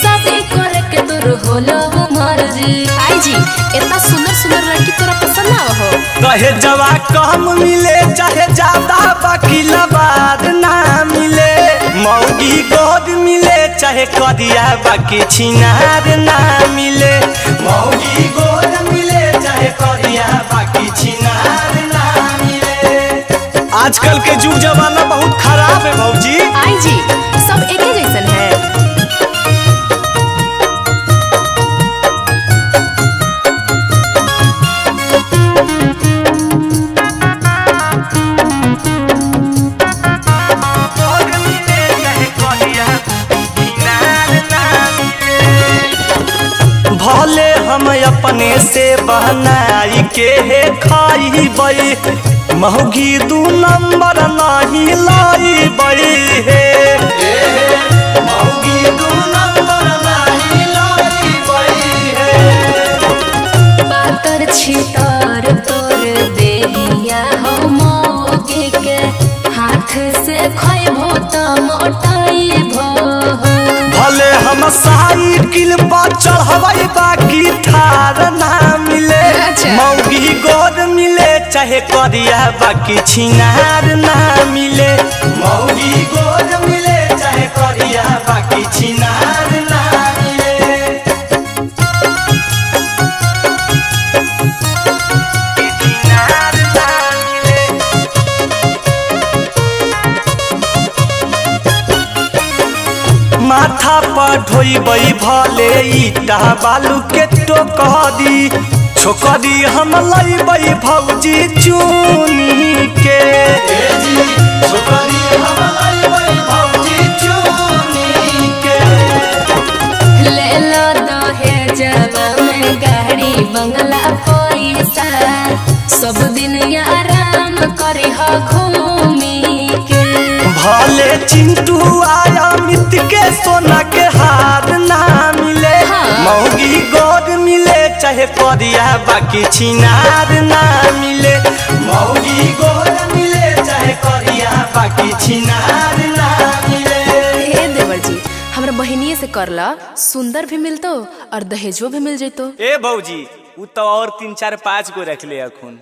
शादी करे के तोर होला मर्जी। आई जी इतना सुंदर सुंदर लड़की तोरा पसंद ना हो? कहे जवा कम मिले चाहे ज्यादा बाकी लबाद ना मिले। मौगी गोद मिले चाहे कदिया बाकी छिनार ना मिले। मौगी गोद मिले चाहे कदिया बाकी छिनार ना मिले। आजकल के जुग जमाना बहुत खराब है भौजी। आई जी सब एक ही जैसन है। भले हम अपने से बनाई के खाई मौगी 2 नंबर नहीं लाई है। मौगी 2 नंबर नहीं लाई है। पातर छितर तोर देहिया हो मौगी के हाथ से खइबो त मोटाइबो। भले हम साइकिल पर चढ़बै बाकी थार ना मिले। मौगी गोद मिले चाहे करिया बाकी छिनार ना मिले। मौगी गोद मिले चाहे करिया बाकी छिनार ना मिले। छिनार ना मिले। माथा पर ढोइबै भले ईटा बालू के टोकरी छोकरी हम लैबै भौजी चुनी के। छोकरी हम लैबै भौजी चुनी के। ले लो दहेजवा में गाड़ी बंगला पैसा सब दिन आराम करे हो घूमी के। भले चिंटू आया मित के सोना के हार ना मिले। मौगी गोद मिले चाहे करिया बाकी छिनार ना मिले। मौगी गोद मिले चाहे करिया बाकी छिनार ना मिले। ए देवर जी हमरा बहनिए से करला सुंदर भी मिलतो और दहेजो भी मिल जैतो। ए भौजी उ तो और 3 4 5 गो रख ले अखुन।